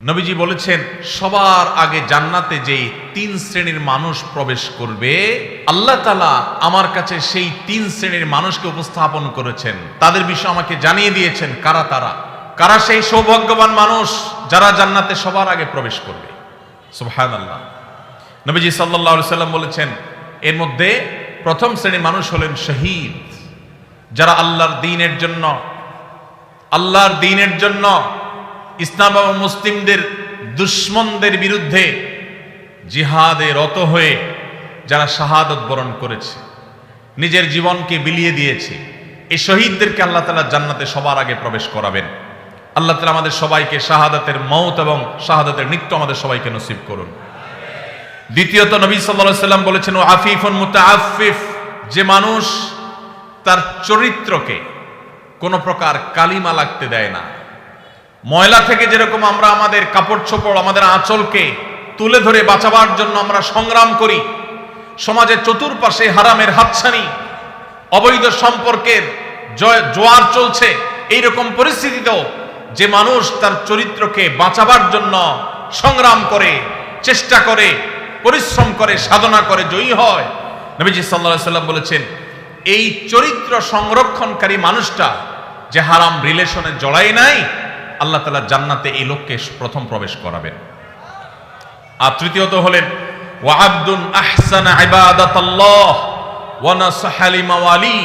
নবীজি বলেছেন সবার আগে জান্নাতে যেই 3 শ্রেণীর মানুষ প্রবেশ করবে, আল্লাহ তাআলা আমার কাছে সেই 3 শ্রেণীর মানুষকে উপস্থাপন করেছেন, তাদের বিষয়ে আমাকে জানিয়ে দিয়েছেন কারা সেই সৌভাগ্যবান মানুষ যারা জান্নাতে সবার আগে প্রবেশ করবে। সুবহানাল্লাহ। নবীজি সাল্লাল্লাহু আলাইহি সাল্লাম বলেছেন এর মধ্যে প্রথম শ্রেণীর মানুষ হলেন শহীদ, যারা আল্লাহর দ্বীনের জন্য ইসলাম এবং মুসলিমদের দুশমনদের বিরুদ্ধে জিহাদে রত হয়ে যারা শাহাদত বরণ করেছে, নিজের জীবনকে বিলিয়ে দিয়েছে, এই শহীদদেরকে আল্লাহ তাআলা জান্নাতে সবার আগে প্রবেশ করাবেন। আল্লাহ তাআলা আমাদের সবাইকে শাহাদাতের মওত এবং শাহাদাতের মৃত্যু আমাদের সবাইকে নসিব করুন। দ্বিতীয়ত নবী সাল্লাল্লাহু আলাইহি সাল্লাম বলেছেন ও আফিফুন মুতাআফফিফ, যে মানুষ তার চরিত্রকে কোনো প্রকার কালিমা লাগতে দেয় না। ময়লা থেকে যেরকম আমরা আমাদের কাপড় চোপড়, আমাদের আঁচলকে তুলে ধরে বাঁচাবার জন্য আমরা সংগ্রাম করি, সমাজের চতুর্পাশে হারামের হাতছানি, অবৈধ সম্পর্কের জোয়ার চলছে, এইরকম পরিস্থিতিতেও যে মানুষ তার চরিত্রকে বাঁচাবার জন্য সংগ্রাম করে, চেষ্টা করে, পরিশ্রম করে, সাধনা করে, জয়ী হয়, নবীজি সাল্লাল্লাহু আলাইহি সাল্লাম বলেছেন এই চরিত্র সংরক্ষণকারী মানুষটা যে হারাম রিলেশনে জড়ায় নাই, আল্লাহ তাআলা জান্নাতে এই লোককে প্রথম প্রবেশ করাবেন। আর তৃতীয়ত হলেন ওয়া আবদুন আহসানা ইবাদাতাল্লাহ ওয়া নাসাহা লিমাওয়ালি,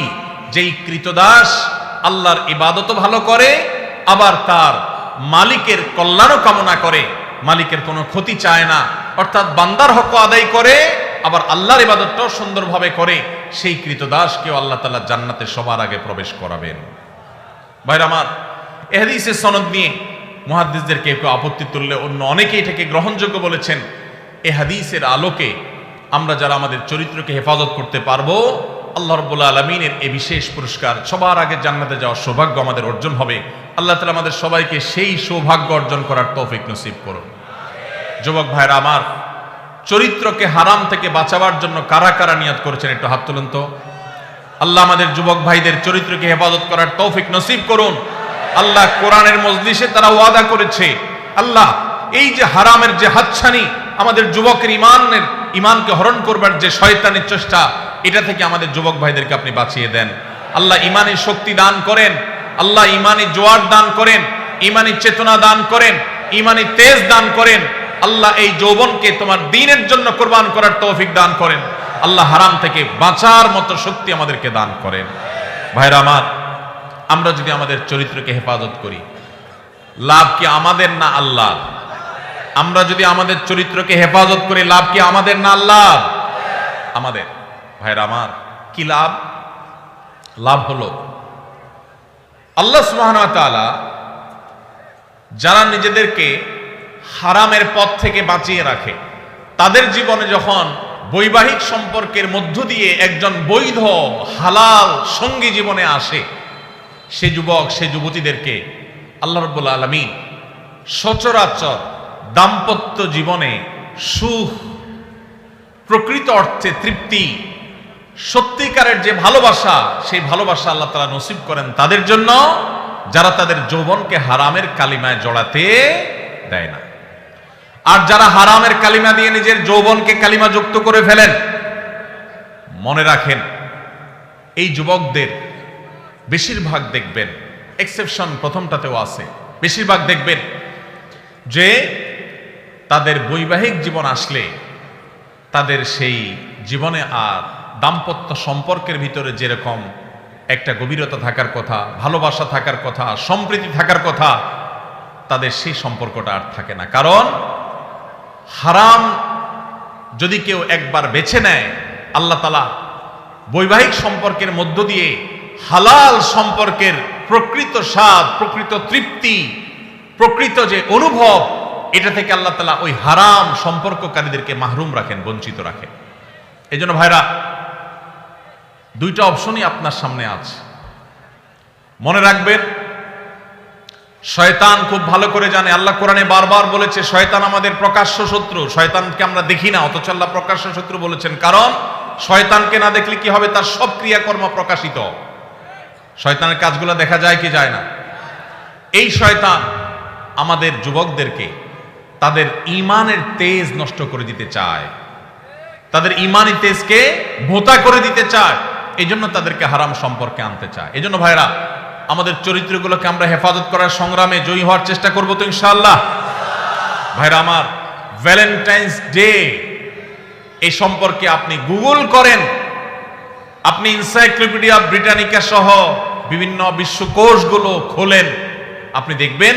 যেই কৃতদাস আল্লাহর ইবাদত ভালো করে, আবার তার মালিকের কল্যাণও কামনা করে, মালিকের কোনো ক্ষতি চায় না, অর্থাৎ বান্দার হক আদায় করে, আবার আল্লাহর ইবাদতটাও সুন্দরভাবে করে, সেই কৃতদাসকেও আল্লাহ তাআলা জান্নাতে সবার আগে প্রবেশ করাবেন। ভাইরা আমার, এই হাদিসের সনদ নিয়ে মুহাদ্দিসদের কেউ আপত্তি তুললে অন্য অনেকেই এটাকে গ্রহণযোগ্য বলেছেন। এই হাদিসের আলোকে আমরা যারা আমাদের চরিত্রকে হেফাজত করতে পারবো, আল্লাহ রাব্বুল আলামিনের এই বিশেষ পুরস্কার, সবার আগে জান্নাতে যাওয়ার সৌভাগ্য আমাদের অর্জন হবে। আল্লাহ তাআলা আমাদের সবাইকে সেই সৌভাগ্য অর্জন করার তৌফিক নসিব করুন। যুবক ভাইরা আমার, চরিত্রকে হারাম থেকে বাঁচাবার জন্য কারা কারা নিয়ত করেছেন একটু হাত তুলুন তো। আল্লাহ আমাদের যুবক ভাইদের চরিত্রকে হেফাজত করার তৌফিক নসিব করুন। আল্লাহ কোরআনের মজলিসে তারা ওয়াদা করেছে, আল্লাহ এই যে হারামের যে হাতছানি, আমাদের যুবকের ইমানকে হরণ করবার যে শয়তানের চেষ্টা, এটা থেকে আমাদের যুবক ভাইদেরকে আপনি বাঁচিয়ে দেন। আল্লাহ ইমানের শক্তি দান করেন, আল্লাহ ইমানি জোয়ার দান করেন, ইমানি চেতনা দান করেন, ইমানি তেজ দান করেন। আল্লাহ এই যৌবনকে তোমার দ্বীনের জন্য কোরবান করার তৌফিক দান করেন। আল্লাহ হারাম থেকে বাঁচার মতো শক্তি আমাদেরকে দান করেন। ভাইরা আমার, আমরা যদি আমাদের চরিত্রকে হেফাজত করি, লাভ কি আমাদের না আল্লাহ? আমরা যদি আমাদের চরিত্রকে হেফাজত করি, লাভ কি আমাদের না আল্লাহ? আমাদের। ভাইরা আমার, কি লাভ? লাভ হলো আল্লাহ সুবহানাহু ওয়া তাআলা যারা নিজেদেরকে হারামের পথ থেকে বাঁচিয়ে রাখে, তাদের জীবনে যখন বৈবাহিক সম্পর্কের মধ্য দিয়ে একজন বৈধ হালাল সঙ্গী জীবনে আসে, সে যুবক সে যুবতীদেরকে আল্লাহ রাব্বুল আলামিন সচরাচর দাম্পত্য জীবনে সুখ, প্রকৃত অর্থে তৃপ্তি, সত্যিকারের যে ভালোবাসা, সেই ভালোবাসা আল্লাহ তাআলা নসিব করেন তাদের জন্য যারা তাদের যৌবনকে হারামের কালিমায় জড়াতে দেয় না। আর যারা হারামের কালিমা দিয়ে নিজের যৌবনকে কালিমা যুক্ত করে ফেলেন, মনে রাখেন এই যুবকদের বেশিরভাগ দেখবেন, এক্সেপশন প্রথমটাতেও আছে, বেশিরভাগ দেখবেন যে তাদের বৈবাহিক জীবন আসলে তাদের সেই জীবনে আর দাম্পত্য সম্পর্কের ভিতরে যেরকম একটা গভীরতা থাকার কথা, ভালোবাসা থাকার কথা, সম্প্রীতি থাকার কথা, তাদের সেই সম্পর্কটা আর থাকে না। কারণ হারাম যদি কেউ একবার বেছে নেয়, আল্লাহ তাআলা বৈবাহিক সম্পর্কের মধ্য দিয়ে হালাল সম্পর্কের প্রকৃত স্বাদ, প্রকৃত তৃপ্তি, প্রকৃত যে অনুভব, এটা থেকে আল্লাহ তাআলা ওই হারাম সম্পর্ককারীদেরকে মাহরুম রাখেন, বঞ্চিত রাখেন। এই জন্য ভাইরা, দুইটা অপশনই আপনার সামনে আছে। মনে রাখবেন, শয়তান খুব ভালো করে জানে, আল্লাহ কোরআনে বারবার বলেছে শয়তান আমাদের প্রকাশ্য শত্রু। শয়তানকে আমরা দেখি না, অথচ আল্লাহ প্রকাশ্য শত্রু বলেছেন। কারণ শয়তানকে না দেখলে কি হবে? তার সব ক্রিয়াকর্ম প্রকাশিত। শয়তানের কাজগুলো দেখা যায় কি যায় না? এই শয়তান আমাদের যুবকদেরকে তাদের ঈমানের তেজ নষ্ট করে দিতে চায়, তাদের ঈমানি তেজকে ভোঁতা করে দিতে চায়, এই জন্য তাদেরকে হারাম সম্পর্কে আনতে চায়। এই জন্য ভাইরা, আমাদের চরিত্রগুলোকে আমরা হেফাজত করার সংগ্রামে জয়ী হওয়ার চেষ্টা করবো তো ইনশাআল্লাহ। ভাইরা আমার, ভ্যালেন্টাইন্স ডে এই সম্পর্কে আপনি গুগল করেন, আপনি এনসাইক্লোপিডিয়া ব্রিটানিকা সহ বিভিন্ন বিশ্বকোষগুলো খোলেন, আপনি দেখবেন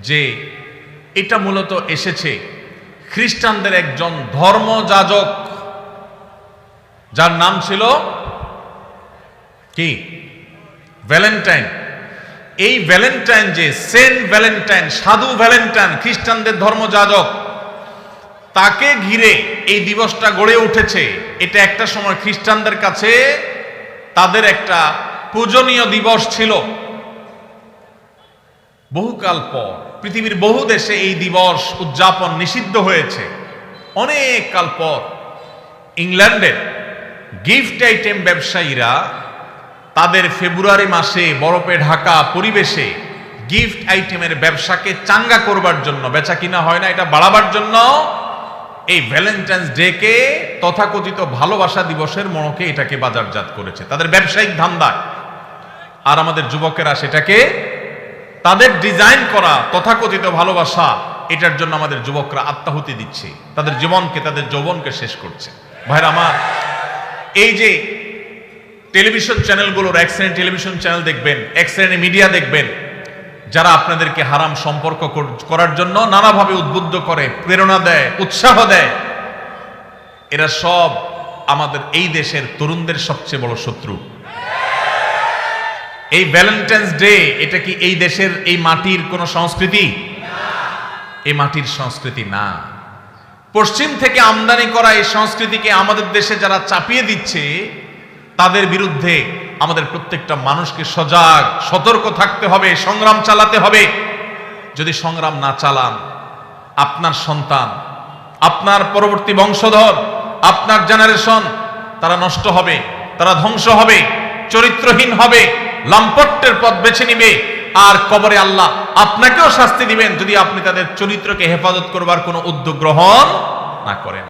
যে এটা মূলত এসেছে খ্রিস্টানদের একজন ধর্মযাজক, যার নাম ছিল কি? ভ্যালেন্টাইন। এই ভ্যালেন্টাইন, যে সেন্ট ভ্যালেন্টাইন, সাধু ভ্যালেন্টাইন, খ্রিস্টানদের ধর্মযাজক, তাকে ঘিরে এই দিবসটা গড়ে উঠেছে। এটা একটা সময় খ্রিস্টানদের কাছে তাদের একটা পূজনীয় দিবস ছিল। বহুকাল পর পৃথিবীর বহু দেশে এই দিবস উদযাপন নিষিদ্ধ হয়েছে। অনেক কাল পর ইংল্যান্ডের গিফট আইটেম ব্যবসায়ীরা তাদের ফেব্রুয়ারি মাসে বরফে ঢাকা পরিবেশে গিফট আইটেমের ব্যবসাকে চাঙ্গা করবার জন্য, বেচা কিনা হয় না এটা বাড়াবার জন্য, এই ভ্যালেন্টাইন্স ডে কে তথাকথিত ভালোবাসা দিবসের মড়কে এটাকে বাজারজাত করেছে তাদের ব্যবসায়িক ধান্দায়। আর আমাদের যুবকেরা সেটাকে তাদের ডিজাইন করা তথাকথিত ভালোবাসা, এটার জন্য আমাদের যুবকরা আত্মাহুতি দিচ্ছে, তাদের জীবনকে, তাদের যৌবনকে শেষ করছে। ভাইরা আমার, এই যে টেলিভিশন চ্যানেলগুলোর, এক শ্রেণীর টেলিভিশন চ্যানেল দেখবেন, এক শ্রেণীর মিডিয়া দেখবেন, যারা আপনাদেরকে হারাম সম্পর্ক করার জন্য নানাভাবে উদ্বুদ্ধ করে, প্রেরণা দেয়, উৎসাহ দেয়, এরা সব আমাদের এই দেশের তরুণদের সবচেয়ে বড় শত্রু। এই ভ্যালেন্টাইন্স ডে, এটা কি এই দেশের, এই মাটির কোন সংস্কৃতি? এই মাটির সংস্কৃতি না। পশ্চিম থেকে আমদানি করা এই সংস্কৃতিকে আমাদের দেশে যারা চাপিয়ে দিচ্ছে, তাদের বিরুদ্ধে আমাদের প্রত্যেকটা মানুষকে সজাগ, সতর্ক থাকতে হবে, সংগ্রাম চালাতে হবে। যদি সংগ্রাম না চালান, আপনার সন্তান, আপনার পরবর্তী বংশধর, আপনার জেনারেশন, তারা নষ্ট হবে, তারা ধ্বংস হবে, চরিত্রহীন হবে, লাম্পট্যের পথ বেছে নিবে, আর কবরে আল্লাহ আপনাকেও শাস্তি দিবেন যদি আপনি তাদের চরিত্রকে হেফাজত করবার কোনো উদ্যোগ গ্রহণ না করেন।